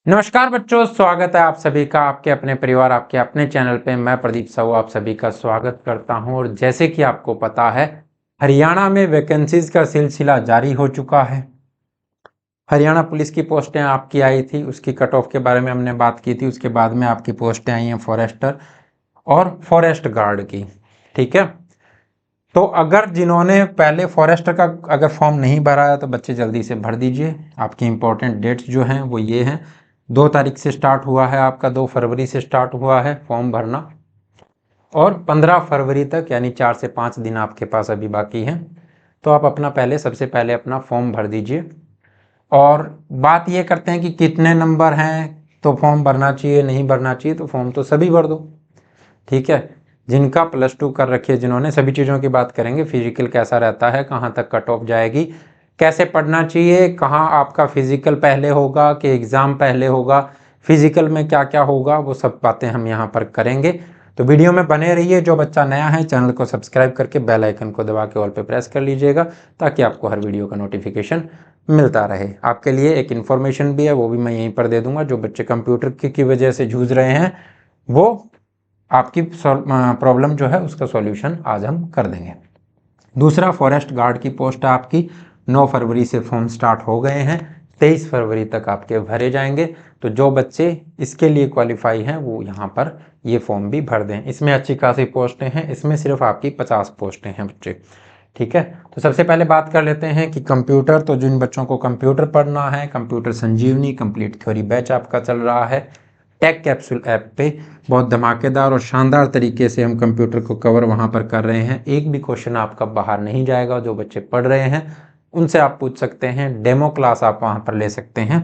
नमस्कार बच्चों, स्वागत है आप सभी का आपके अपने परिवार आपके अपने चैनल पे। मैं प्रदीप साहू आप सभी का स्वागत करता हूं। और जैसे कि आपको पता है, हरियाणा में वैकेंसीज का सिलसिला जारी हो चुका है। हरियाणा पुलिस की पोस्टें आपकी आई थी, उसकी कट ऑफ के बारे में हमने बात की थी। उसके बाद में आपकी पोस्टें आई हैं फॉरेस्टर और फॉरेस्ट गार्ड की। ठीक है, तो अगर जिन्होंने पहले फॉरेस्टर का अगर फॉर्म नहीं भरा है तो बच्चे जल्दी से भर दीजिए। आपकी इंपॉर्टेंट डेट्स जो हैं वो ये हैं। 2 तारीख से स्टार्ट हुआ है आपका, 2 फरवरी से स्टार्ट हुआ है फॉर्म भरना, और 15 फरवरी तक यानी 4 से 5 दिन आपके पास अभी बाकी हैं। तो आप अपना पहले सबसे पहले अपना फॉर्म भर दीजिए। और बात ये करते हैं कि कितने नंबर हैं तो फॉर्म भरना चाहिए नहीं भरना चाहिए। तो फॉर्म तो सभी भर दो, ठीक है। जिनका +2 कर रखी है, जिन्होंने, सभी चीज़ों की बात करेंगे। फिजिकल कैसा रहता है, कहाँ तक कट ऑफ जाएगी, कैसे पढ़ना चाहिए, कहाँ आपका फिजिकल पहले होगा कि एग्ज़ाम पहले होगा, फिजिकल में क्या क्या होगा, वो सब बातें हम यहाँ पर करेंगे। तो वीडियो में बने रहिए। जो बच्चा नया है चैनल को सब्सक्राइब करके बेल आइकन को दबा के ऑल पे प्रेस कर लीजिएगा, ताकि आपको हर वीडियो का नोटिफिकेशन मिलता रहे। आपके लिए एक इन्फॉर्मेशन भी है, वो भी मैं यहीं पर दे दूंगा। जो बच्चे कंप्यूटर की वजह से जूझ रहे हैं, वो आपकी प्रॉब्लम जो है उसका सॉल्यूशन आज हम कर देंगे। दूसरा, फॉरेस्ट गार्ड की पोस्ट आपकी 9 फरवरी से फॉर्म स्टार्ट हो गए हैं, 23 फरवरी तक आपके भरे जाएंगे। तो जो बच्चे इसके लिए क्वालिफाई हैं वो यहाँ पर ये फॉर्म भी भर दें। इसमें अच्छी खासी पोस्टें हैं, इसमें सिर्फ आपकी 50 पोस्टें हैं बच्चे, ठीक है। तो सबसे पहले बात कर लेते हैं कि कंप्यूटर, तो जिन बच्चों को कंप्यूटर पढ़ना है, कंप्यूटर संजीवनी कंप्लीट थ्योरी बैच आपका चल रहा है टेक कैप्सूल ऐप पे। बहुत धमाकेदार और शानदार तरीके से हम कंप्यूटर को कवर वहाँ पर कर रहे हैं। एक भी क्वेश्चन आपका बाहर नहीं जाएगा। जो बच्चे पढ़ रहे हैं उनसे आप पूछ सकते हैं, डेमो क्लास आप वहाँ पर ले सकते हैं,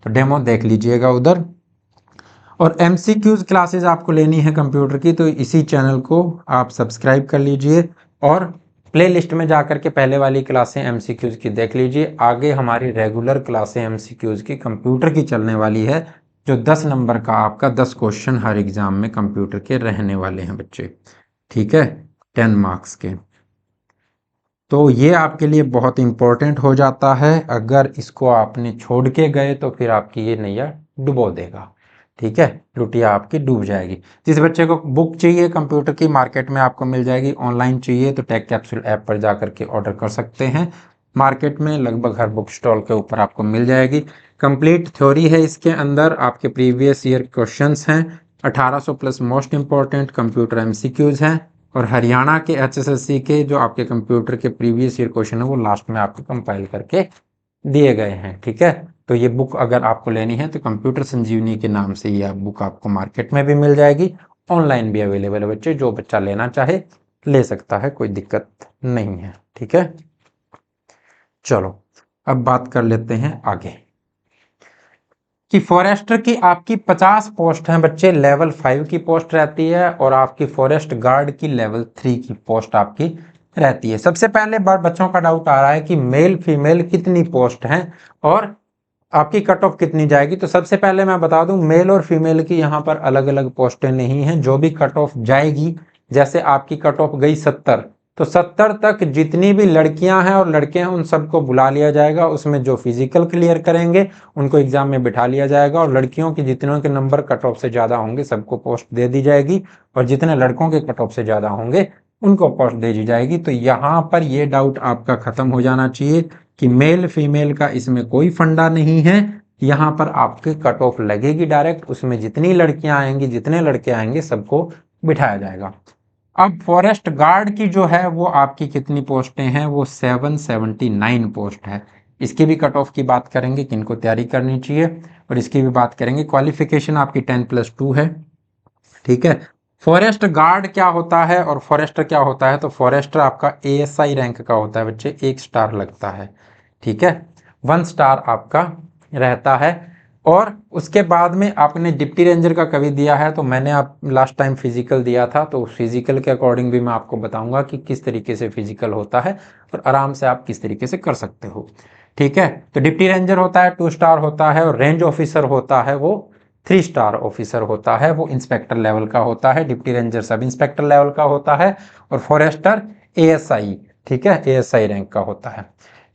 तो डेमो देख लीजिएगा उधर। और MCQs क्लासेस आपको लेनी है कंप्यूटर की, तो इसी चैनल को आप सब्सक्राइब कर लीजिए और प्लेलिस्ट में जाकर के पहले वाली क्लासें MCQs की देख लीजिए। आगे हमारी रेगुलर क्लासें MCQs की कंप्यूटर की चलने वाली है, जो 10 नंबर का आपका 10 क्वेश्चन हर एग्जाम में कंप्यूटर के रहने वाले हैं बच्चे, ठीक है, 10 मार्क्स के। तो ये आपके लिए बहुत इंपॉर्टेंट हो जाता है। अगर इसको आपने छोड़ के गए तो फिर आपकी ये नैया डुबो देगा, ठीक है, लुटिया आपकी डूब जाएगी। जिस बच्चे को बुक चाहिए कंप्यूटर की, मार्केट में आपको मिल जाएगी। ऑनलाइन चाहिए तो टेक कैप्सूल ऐप पर जा करके ऑर्डर कर सकते हैं। मार्केट में लगभग हर बुक स्टॉल के ऊपर आपको मिल जाएगी। कंप्लीट थ्योरी है इसके अंदर, आपके प्रीवियस ईयर क्वेश्चंस हैं, 1800 plus most important computer MCQs हैं। और हरियाणा के HSSC के जो आपके कंप्यूटर के प्रीवियस ईयर क्वेश्चन है वो लास्ट में आपको कंपाइल करके दिए गए हैं, ठीक है। तो ये बुक अगर आपको लेनी है तो कंप्यूटर संजीवनी के नाम से ये बुक आपको मार्केट में भी मिल जाएगी, ऑनलाइन भी अवेलेबल है बच्चे। जो बच्चा लेना चाहे ले सकता है, कोई दिक्कत नहीं है, ठीक है। चलो अब बात कर लेते हैं आगे कि फॉरेस्टर की आपकी 50 पोस्ट हैं बच्चे, लेवल 5 की पोस्ट रहती है, और आपकी फॉरेस्ट गार्ड की लेवल 3 की पोस्ट आपकी रहती है। सबसे पहले बार बच्चों का डाउट आ रहा है कि मेल फीमेल कितनी पोस्ट हैं और आपकी कट ऑफ कितनी जाएगी। तो सबसे पहले मैं बता दूं, मेल और फीमेल की यहाँ पर अलग अलग पोस्टें नहीं हैं। जो भी कट ऑफ जाएगी, जैसे आपकी कट ऑफ गई 70, तो 70 तक जितनी भी लड़कियां हैं और लड़के हैं उन सबको बुला लिया जाएगा। उसमें जो फिजिकल क्लियर करेंगे उनको एग्जाम में बिठा लिया जाएगा, और लड़कियों के जितनों के नंबर कट ऑफ से ज्यादा होंगे सबको पोस्ट दे दी जाएगी, और जितने लड़कों के कट ऑफ से ज्यादा होंगे उनको पोस्ट दे दी जाएगी। तो यहाँ पर ये डाउट आपका खत्म हो जाना चाहिए कि मेल फीमेल का इसमें कोई फंडा नहीं है। यहाँ पर आपके कट ऑफ लगेगी डायरेक्ट, उसमें जितनी लड़कियां आएंगी जितने लड़के आएंगे सबको बिठाया जाएगा। अब फॉरेस्ट गार्ड की जो है वो आपकी कितनी पोस्टें हैं, वो 779 पोस्ट है। इसकी भी कट ऑफ की बात करेंगे कि इनको तैयारी करनी चाहिए, और इसकी भी बात करेंगे। क्वालिफिकेशन आपकी 10+2 है, ठीक है। फॉरेस्ट गार्ड क्या होता है और फॉरेस्टर क्या होता है, तो फॉरेस्टर आपका ASI रैंक का होता है बच्चे, 1 स्टार लगता है, ठीक है, 1 स्टार आपका रहता है। और उसके बाद में आपने डिप्टी रेंजर का कभी दिया है, तो मैंने आप लास्ट टाइम फिजिकल दिया था, तो फिजिकल के अकॉर्डिंग भी मैं आपको बताऊंगा कि किस तरीके से फिजिकल होता है और आराम से आप किस तरीके से कर सकते हो, ठीक है। तो डिप्टी रेंजर होता है 2 स्टार होता है, और रेंज ऑफिसर होता है वो 3 स्टार ऑफिसर होता है, वो इंस्पेक्टर लेवल का होता है। Deputy ranger sub inspector level का होता है, और फॉरेस्टर ASI, ठीक है, ASI रैंक का होता है,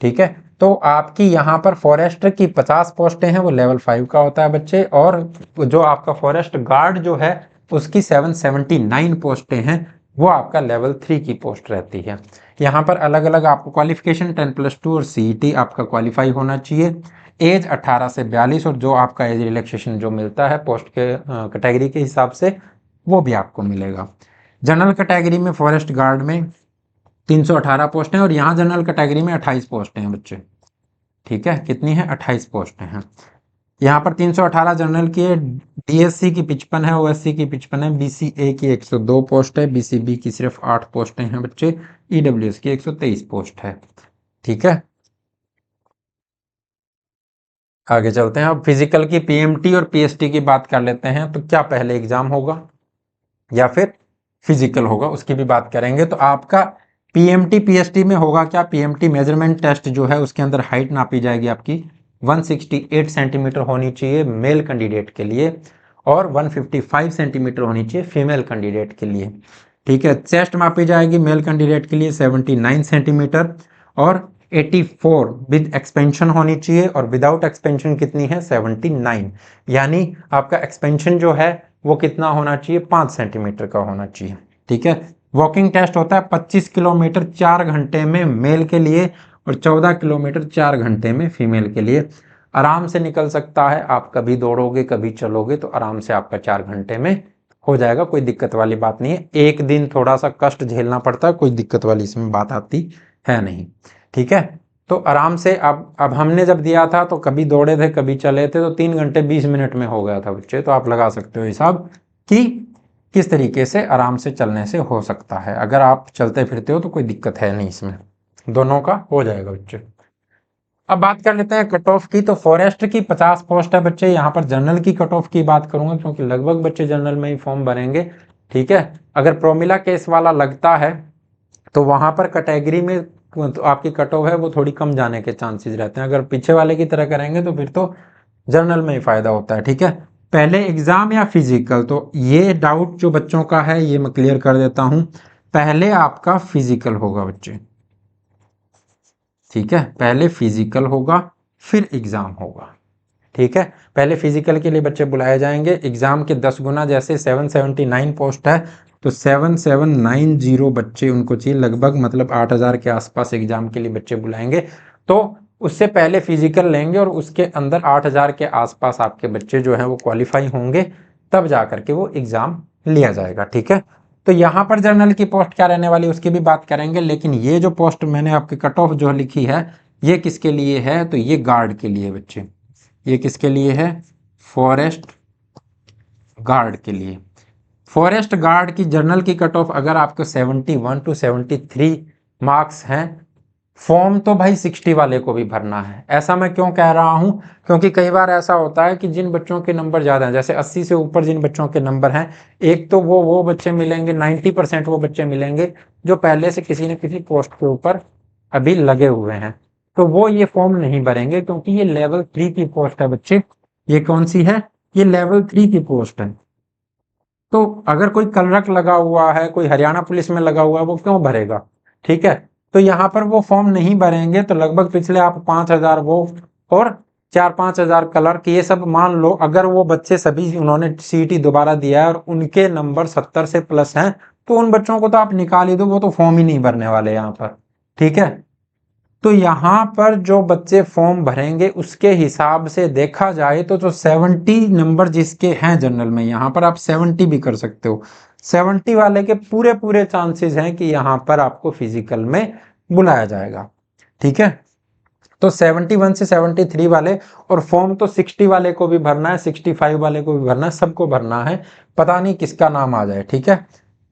ठीक है। तो आपकी यहाँ पर फॉरेस्टर की 50 पोस्टें हैं, वो लेवल 5 का होता है बच्चे, और जो आपका फॉरेस्ट गार्ड जो है उसकी 779 पोस्टें हैं, वो आपका लेवल 3 की पोस्ट रहती है। यहाँ पर अलग अलग आपको क्वालिफिकेशन 10+2 और सीईटी आपका क्वालिफाई होना चाहिए। एज 18 से 42 और जो आपका एज रिलैक्सेशन जो मिलता है पोस्ट के कैटेगरी के हिसाब से वो भी आपको मिलेगा। जनरल कैटेगरी में फॉरेस्ट गार्ड में 318 पोस्टें और यहाँ जनरल कैटेगरी में 28 पोस्टें हैं बच्चे। ठीक है, कितनी है? 28 पोस्टें हैं। यहाँ पर 318 जनरल की है, डीएससी की 55 है, ओएससी की 55 है, बीसीए की 102 पोस्ट है, बीसीबी की सिर्फ 8 पोस्टें हैं बच्चे, ईडब्ल्यूएस की 123 पोस्ट है। ठीक है, आगे चलते हैं। अब फिजिकल की पीएमटी और पीएसटी की बात कर लेते हैं। तो क्या पहले एग्जाम होगा या फिर फिजिकल होगा, उसकी भी बात करेंगे। तो आपका पीएमटी पीएसटी में होगा क्या? पीएमटी मेजरमेंट टेस्ट जो है उसके अंदर हाइट नापी जाएगी आपकी 168 सेंटीमीटर होनी चाहिए मेल कैंडिडेट के लिए और 155 सेंटीमीटर होनी चाहिए फीमेल कैंडिडेट के लिए। ठीक है, चेस्ट मापी जाएगी मेल कैंडिडेट के लिए 79 सेंटीमीटर और 84 विद एक्सपेंशन होनी चाहिए और विदाउट एक्सपेंशन कितनी है? 79। यानी आपका एक्सपेंशन जो है वो कितना होना चाहिए? 5 सेंटीमीटर का होना चाहिए। ठीक है, वॉकिंग टेस्ट होता है 25 किलोमीटर 4 घंटे में मेल के लिए और 14 किलोमीटर 4 घंटे में फीमेल के लिए। आराम से निकल सकता है, आप कभी दौड़ोगे कभी चलोगे तो आराम से आपका 4 घंटे में हो जाएगा, कोई दिक्कत वाली बात नहीं है। एक दिन थोड़ा सा कष्ट झेलना पड़ता है, कोई दिक्कत वाली इसमें बात आती है नहीं। ठीक है, तो आराम से अब हमने जब दिया था तो कभी दौड़े थे कभी चले थे, तो 3 घंटे 20 मिनट में हो गया था बच्चे। तो आप लगा सकते हो हिसाब कि किस तरीके से आराम से चलने से हो सकता है। अगर आप चलते फिरते हो तो कोई दिक्कत है नहीं, इसमें दोनों का हो जाएगा बच्चे। अब बात कर लेते हैं कट ऑफ की। तो फॉरेस्ट की 50 पोस्ट है बच्चे। यहाँ पर जनरल की कट ऑफ की बात करूंगा क्योंकि लगभग बच्चे जनरल में ही फॉर्म भरेंगे। ठीक है, अगर प्रोमिला केस वाला लगता है तो वहां पर कैटेगरी में तो आपकी कट ऑफ है वो थोड़ी कम जाने के चांसेस रहते हैं। अगर पीछे वाले की तरह करेंगे तो फिर तो जनरल में ही फायदा होता है। ठीक है, पहले एग्जाम या फिजिकल? तो ये डाउट जो बच्चों का है ये मैं क्लियर कर देता हूं। पहले आपका फिजिकल होगा बच्चे। ठीक है, पहले फिजिकल होगा फिर एग्जाम होगा। ठीक है, पहले फिजिकल के लिए बच्चे बुलाए जाएंगे। एग्जाम के 10 गुना, जैसे 779 पोस्ट है तो 7790 बच्चे उनको चाहिए लगभग, मतलब 8000 के आसपास एग्जाम के लिए बच्चे बुलाएंगे। तो उससे पहले फिजिकल लेंगे और उसके अंदर 8000 के आसपास आपके बच्चे जो हैं वो क्वालिफाई होंगे, तब जा करके वो एग्जाम लिया जाएगा। ठीक है, तो यहाँ पर जनरल की पोस्ट क्या रहने वाली है उसकी भी बात करेंगे। लेकिन ये जो पोस्ट मैंने आपकी कट ऑफ जो लिखी है ये किसके लिए है? तो ये गार्ड के लिए बच्चे। ये किसके लिए है? फॉरेस्ट गार्ड के लिए। फॉरेस्ट गार्ड की जनरल की कट ऑफ अगर आपको 71 to 73 मार्क्स हैं, फॉर्म तो भाई 60 वाले को भी भरना है। ऐसा मैं क्यों कह रहा हूं? क्योंकि कई बार ऐसा होता है कि जिन बच्चों के नंबर ज्यादा हैं, जैसे 80 से ऊपर जिन बच्चों के नंबर हैं, एक तो वो बच्चे मिलेंगे, 90% वो बच्चे मिलेंगे जो पहले से किसी न किसी पोस्ट के ऊपर अभी लगे हुए हैं, तो वो ये फॉर्म नहीं भरेंगे क्योंकि ये लेवल 3 की पोस्ट है बच्चे। ये कौन सी है? ये लेवल 3 की पोस्ट है। तो अगर कोई कलरक लगा हुआ है, कोई हरियाणा पुलिस में लगा हुआ है, वो क्यों भरेगा? ठीक है, तो यहाँ पर वो फॉर्म नहीं भरेंगे। तो लगभग पिछले आप 5000 वो और 4-5 हजार क्लर्क, ये सब मान लो अगर वो बच्चे सभी उन्होंने सीटी दोबारा दिया है और उनके नंबर 70 से प्लस हैं, तो उन बच्चों को तो आप निकाल ही दो, वो तो फॉर्म ही नहीं भरने वाले यहाँ पर। ठीक है, तो यहाँ पर जो बच्चे फॉर्म भरेंगे उसके हिसाब से देखा जाए तो जो 70 नंबर जिसके हैं जनरल में, यहाँ पर आप 70 भी कर सकते हो। 70 वाले के पूरे पूरे चांसेस हैं कि यहाँ पर आपको फिजिकल में बुलाया जाएगा। ठीक है, तो 71 से 73 वाले, और फॉर्म तो 60 वाले को भी भरना है, 65 वाले को भी भरना है, सबको भरना है, पता नहीं किसका नाम आ जाए। ठीक है,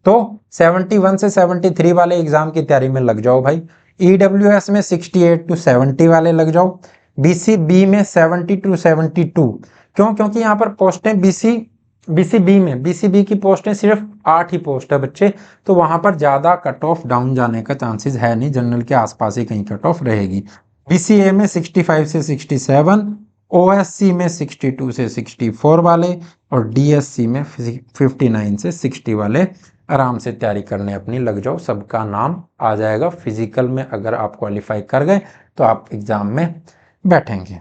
तो 71 से 73 वाले एग्जाम की तैयारी में लग जाओ भाई। ईडब्ल्यूएस में 68 to 70 वाले लग जाओ। बीसीबी में 70 to 72। क्यों? क्योंकि यहाँ पर पोस्टें बीसीबी की पोस्टें सिर्फ 8 ही पोस्ट है बच्चे, तो वहां पर ज्यादा कट ऑफ डाउन जाने का चांसेस है नहीं, जनरल के आसपास ही कहीं कट ऑफ रहेगी। बीसीए में 65 से 67, ओएससी में 62 से 64 वाले और डीएससी में 59 से 60 वाले। आराम से तैयारी करने अपनी लग जाओ, सबका नाम आ जाएगा। फिजिकल में अगर आप क्वालिफाई कर गए तो आप एग्ज़ाम में बैठेंगे।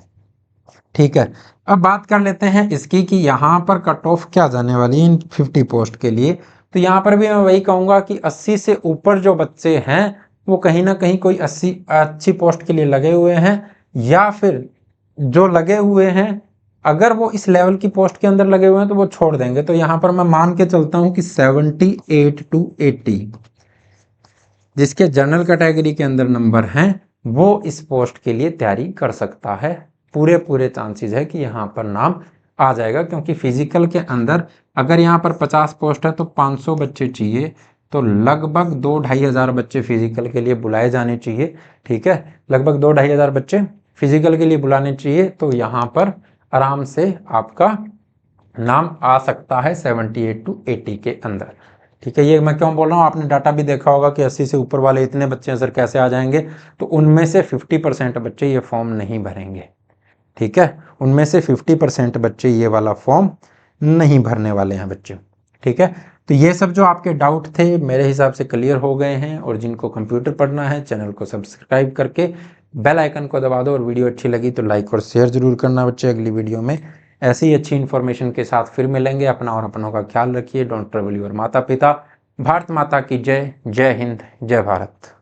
ठीक है, अब बात कर लेते हैं इसकी कि यहाँ पर कट ऑफ क्या जाने वाली है इन 50 पोस्ट के लिए। तो यहाँ पर भी मैं वही कहूँगा कि 80 से ऊपर जो बच्चे हैं वो कहीं ना कहीं कोई 80 अच्छी पोस्ट के लिए लगे हुए हैं, या फिर जो लगे हुए हैं अगर वो इस लेवल की पोस्ट के अंदर लगे हुए हैं तो वो छोड़ देंगे। तो यहाँ पर मैं मान के चलता हूँ कि 78 to 80 जिसके जनरल कैटेगरी के अंदर नंबर हैं वो इस पोस्ट के लिए तैयारी कर सकता है। पूरे चांसेस है कि यहाँ पर नाम आ जाएगा, क्योंकि फिजिकल के अंदर अगर यहाँ पर 50 पोस्ट है तो 500 बच्चे चाहिए, तो लगभग 2-2,500 बच्चे फिजिकल के लिए बुलाए जाने चाहिए। ठीक है, लगभग 2-2,500 बच्चे फिजिकल के लिए बुलाने चाहिए, तो यहाँ पर आराम से आपका नाम आ सकता है 78 to 80 के अंदर। ठीक है, ये मैं क्यों बोल रहा हूँ, आपने डाटा भी देखा होगा कि 80 से ऊपर वाले इतने बच्चे हैं सर कैसे आ जाएंगे, तो उनमें से 50% बच्चे ये फॉर्म नहीं भरेंगे। ठीक है, उनमें से 50% बच्चे ये वाला फॉर्म नहीं भरने वाले हैं बच्चे। ठीक है, तो ये सब जो आपके डाउट थे मेरे हिसाब से क्लियर हो गए हैं, और जिनको कंप्यूटर पढ़ना है चैनल को सब्सक्राइब करके बेल आइकन को दबा दो, और वीडियो अच्छी लगी तो लाइक और शेयर जरूर करना बच्चे। अगली वीडियो में ऐसी ही अच्छी इन्फॉर्मेशन के साथ फिर मिलेंगे। अपना और अपनों का ख्याल रखिए। डोंट ट्रबल योर माता पिता। भारत माता की जय। जय हिंद, जय भारत।